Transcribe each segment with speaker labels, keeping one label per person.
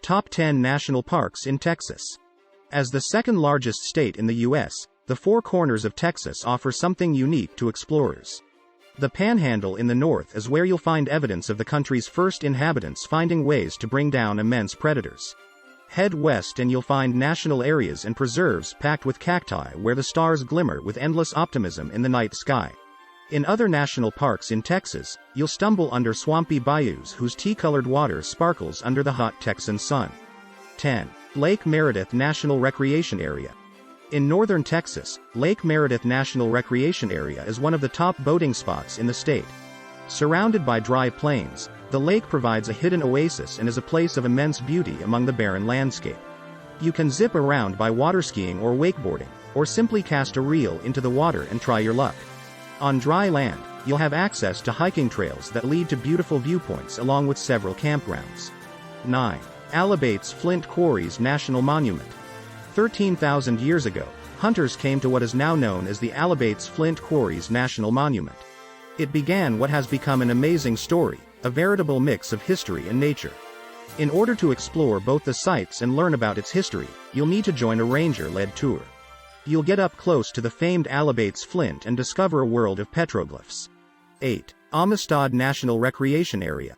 Speaker 1: Top 10 National Parks in Texas. As the second largest state in the U.S., the Four Corners of Texas offer something unique to explorers. The Panhandle in the north is where you'll find evidence of the country's first inhabitants finding ways to bring down immense predators. Head west and you'll find national areas and preserves packed with cacti where the stars glimmer with endless optimism in the night sky. In other national parks in Texas, you'll stumble under swampy bayous whose tea-colored water sparkles under the hot Texan sun. 10. Lake Meredith National Recreation Area. In northern Texas, Lake Meredith National Recreation Area is one of the top boating spots in the state. Surrounded by dry plains, the lake provides a hidden oasis and is a place of immense beauty among the barren landscape. You can zip around by water skiing or wakeboarding, or simply cast a reel into the water and try your luck. On dry land, you'll have access to hiking trails that lead to beautiful viewpoints along with several campgrounds. 9. Alabate's Flint Quarries National Monument. 13,000 years ago, hunters came to what is now known as the Alabate's Flint Quarries National Monument. It began what has become an amazing story, a veritable mix of history and nature. In order to explore both the sites and learn about its history, you'll need to join a ranger-led tour. You'll get up close to the famed Alabate's Flint and discover a world of petroglyphs. 8. Amistad National Recreation Area.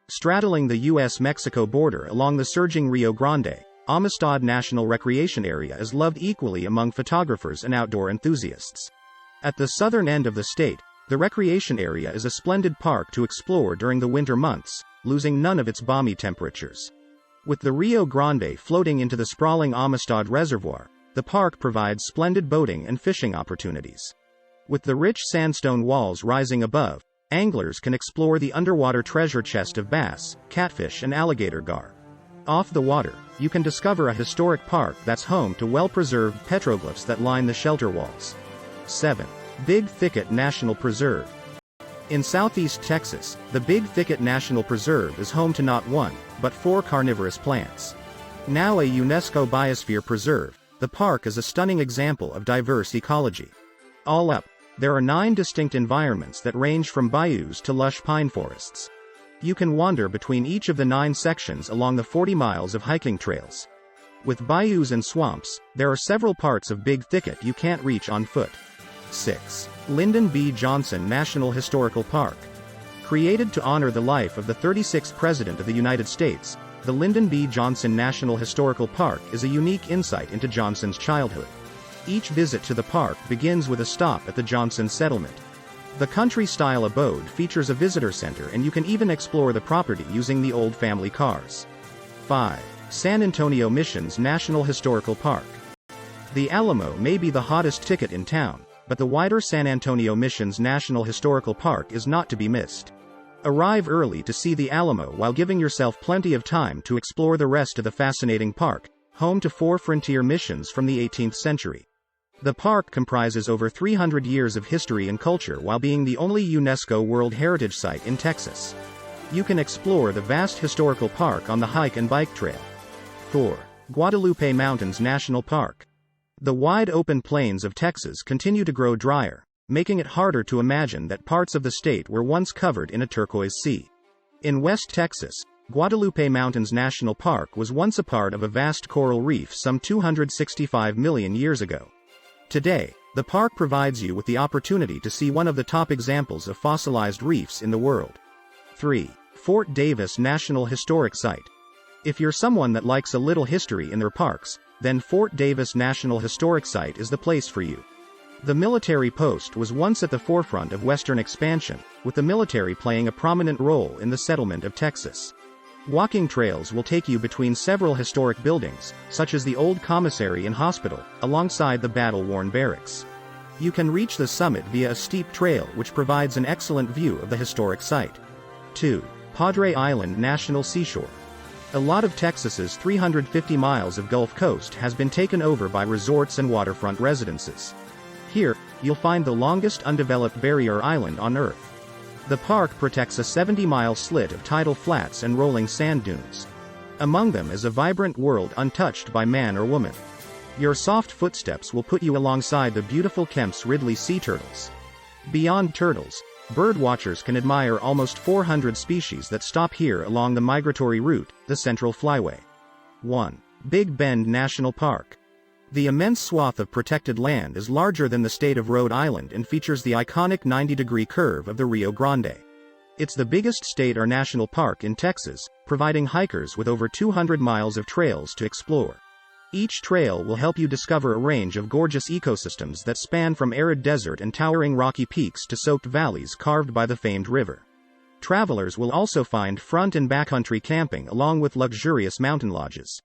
Speaker 1: Straddling the U.S.-Mexico border along the surging Rio Grande, Amistad National Recreation Area is loved equally among photographers and outdoor enthusiasts. At the southern end of the state, the recreation area is a splendid park to explore during the winter months, losing none of its balmy temperatures. With the Rio Grande floating into the sprawling Amistad Reservoir, the park provides splendid boating and fishing opportunities. With the rich sandstone walls rising above, anglers can explore the underwater treasure chest of bass, catfish and alligator gar. Off the water, you can discover a historic park that's home to well-preserved petroglyphs that line the shelter walls. 7. Big Thicket National Preserve. In southeast Texas, the Big Thicket National Preserve is home to not one, but 4 carnivorous plants. Now a UNESCO Biosphere Preserve, the park is a stunning example of diverse ecology. All up, there are 9 distinct environments that range from bayous to lush pine forests. You can wander between each of the 9 sections along the 40 miles of hiking trails. With bayous and swamps, there are several parts of Big Thicket you can't reach on foot. 6. Lyndon B. Johnson National Historical Park. Created to honor the life of the 36th President of the United States, the Lyndon B. Johnson National Historical Park is a unique insight into Johnson's childhood. Each visit to the park begins with a stop at the Johnson settlement. The country-style abode features a visitor center and you can even explore the property using the old family cars. 5. San Antonio Missions National Historical Park. The Alamo may be the hottest ticket in town, but the wider San Antonio Missions National Historical Park is not to be missed. Arrive early to see the Alamo while giving yourself plenty of time to explore the rest of the fascinating park, home to 4 frontier missions from the 18th century. The park comprises over 300 years of history and culture while being the only UNESCO World Heritage Site in Texas. You can explore the vast historical park on the hike and bike trail. 4. Guadalupe Mountains National Park. The wide open plains of Texas continue to grow drier, making it harder to imagine that parts of the state were once covered in a turquoise sea. In West Texas, Guadalupe Mountains National Park was once a part of a vast coral reef some 265 million years ago. Today, the park provides you with the opportunity to see one of the top examples of fossilized reefs in the world. 3. Fort Davis National Historic Site. If you're someone that likes a little history in their parks, then Fort Davis National Historic Site is the place for you. The military post was once at the forefront of Western expansion, with the military playing a prominent role in the settlement of Texas. Walking trails will take you between several historic buildings, such as the old commissary and hospital, alongside the battle-worn barracks. You can reach the summit via a steep trail which provides an excellent view of the historic site. 2. Padre Island National Seashore. A lot of Texas's 350 miles of Gulf Coast has been taken over by resorts and waterfront residences. Here, you'll find the longest undeveloped barrier island on Earth. The park protects a 70-mile slit of tidal flats and rolling sand dunes. Among them is a vibrant world untouched by man or woman. Your soft footsteps will put you alongside the beautiful Kemp's Ridley sea turtles. Beyond turtles, bird watchers can admire almost 400 species that stop here along the migratory route, the Central Flyway. 1. Big Bend National Park. The immense swath of protected land is larger than the state of Rhode Island and features the iconic 90-degree curve of the Rio Grande. It's the biggest state or national park in Texas, providing hikers with over 200 miles of trails to explore. Each trail will help you discover a range of gorgeous ecosystems that span from arid desert and towering rocky peaks to soaked valleys carved by the famed river. Travelers will also find front and backcountry camping along with luxurious mountain lodges.